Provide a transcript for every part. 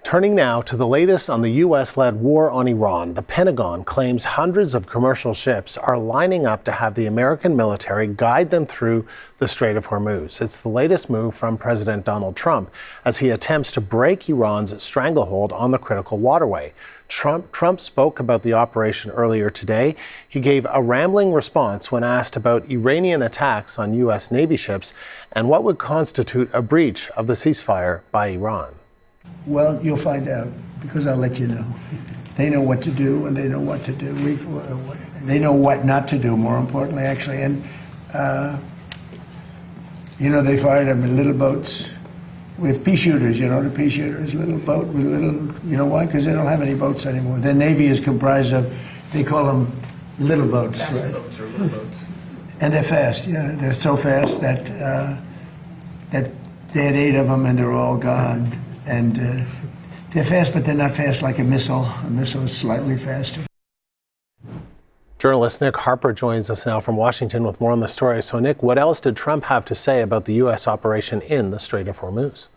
Turning now to the latest on the U.S.-led war on Iran, the Pentagon claims hundreds of commercial ships are lining up to have the American military guide them through the Strait of Hormuz. It's the latest move from President Donald Trump as he attempts to break Iran's stranglehold on the critical waterway. Trump spoke about the operation earlier today. He gave a rambling response when asked about Iranian attacks on U.S. Navy ships and what would constitute a breach of the ceasefire by Iran. Well, you'll find out, because I'll let you know. They know what to do, and they know what to do. They know what not to do, more importantly, actually. And, they fired them in little boats with pea shooters, the pea shooters, little boat with little, why? Because they don't have any boats anymore. Their Navy is comprised of, they call them little boats. Right? Boats or little boats. And they're fast, They're so fast that they had 8 of them, and they're all gone. And they're fast, but they're not fast like a missile. A missile is slightly faster. Journalist Nick Harper joins us now from Washington with more on the story. So, Nick, what else did Trump have to say about the U.S. operation in the Strait of Hormuz?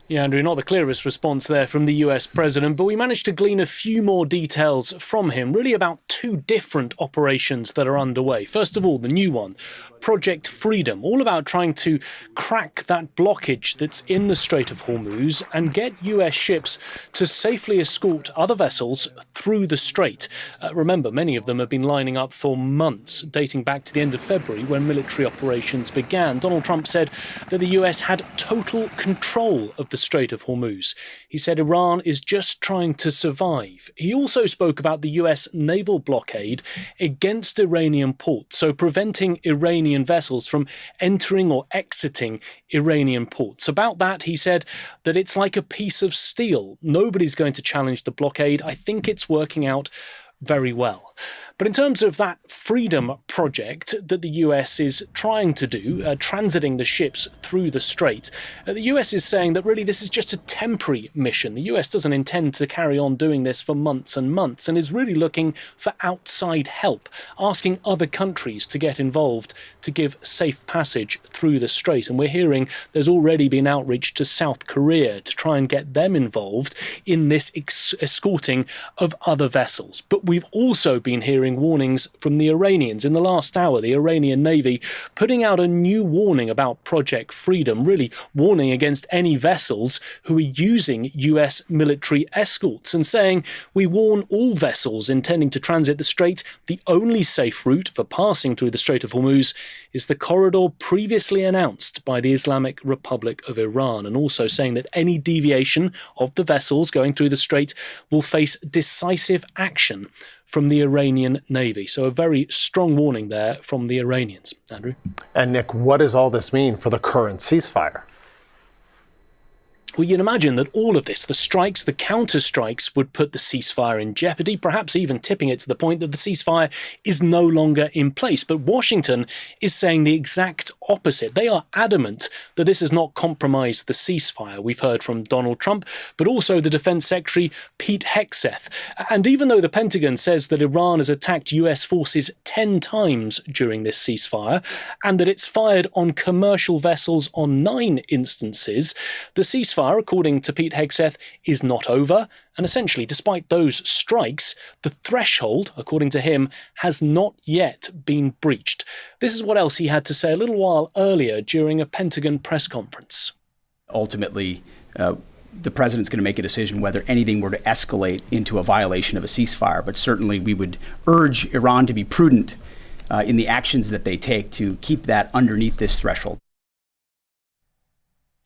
Yeah, Andrew, not the clearest response there from the US president, but we managed to glean a few more details from him, really about 2 different operations that are underway. First of all, the new one, Project Freedom, all about trying to crack that blockage that's in the Strait of Hormuz and get US ships to safely escort other vessels through the strait. Remember, many of them have been lining up for months, dating back to the end of February when military operations began. Donald Trump said that the US had total control of the Strait of Hormuz. He said Iran is just trying to survive. He also spoke about the US naval blockade against Iranian ports, so preventing Iranian vessels from entering or exiting Iranian ports. About that, he said that it's like a piece of steel. Nobody's going to challenge the blockade. I think it's working out very well. But in terms of that freedom project that the US is trying to do, transiting the ships through the strait, the US is saying that really this is just a temporary mission. The US doesn't intend to carry on doing this for months and months and is really looking for outside help, asking other countries to get involved to give safe passage through the strait. And we're hearing there's already been outreach to South Korea to try and get them involved in this escorting of other vessels. But we've also been hearing warnings from the Iranians. In the last hour, the Iranian Navy putting out a new warning about Project Freedom, really warning against any vessels who are using US military escorts and saying, we warn all vessels intending to transit the strait, the only safe route for passing through the Strait of Hormuz is the corridor previously announced by the Islamic Republic of Iran, and also saying that any deviation of the vessels going through the strait will face decisive action from the Iranian Navy. So a very strong warning there from the Iranians. Andrew? And Nick, what does all this mean for the current ceasefire? Well, you'd imagine that all of this, the strikes, the counter-strikes, would put the ceasefire in jeopardy, perhaps even tipping it to the point that the ceasefire is no longer in place. But Washington is saying the exact opposite. They are adamant that this has not compromised the ceasefire. We've heard from Donald Trump, but also the Defense Secretary Pete Hegseth. And even though the Pentagon says that Iran has attacked US forces 10 times during this ceasefire, and that it's fired on commercial vessels on 9 instances, the ceasefire, according to Pete Hegseth, is not over. And essentially, despite those strikes, the threshold, according to him, has not yet been breached. This is what else he had to say a little while earlier during a Pentagon press conference. Ultimately, the president's going to make a decision whether anything were to escalate into a violation of a ceasefire. But certainly we would urge Iran to be prudent in the actions that they take to keep that underneath this threshold.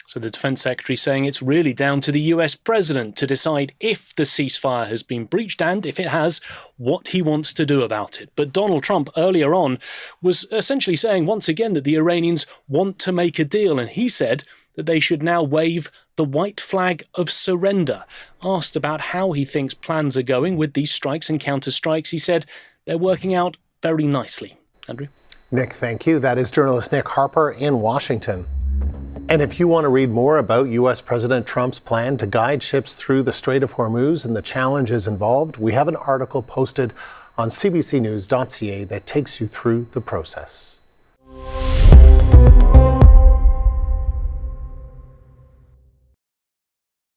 So the Defense Secretary saying it's really down to the US president to decide if the ceasefire has been breached and, if it has, what he wants to do about it. But Donald Trump earlier on was essentially saying once again that the Iranians want to make a deal, and he said that they should now wave the white flag of surrender. Asked about how he thinks plans are going with these strikes and counter-strikes, he said they're working out very nicely. Andrew? Nick, thank you. That is journalist Nick Harper in Washington. And if you want to read more about U.S. President Trump's plan to guide ships through the Strait of Hormuz and the challenges involved, we have an article posted on CBCNews.ca that takes you through the process.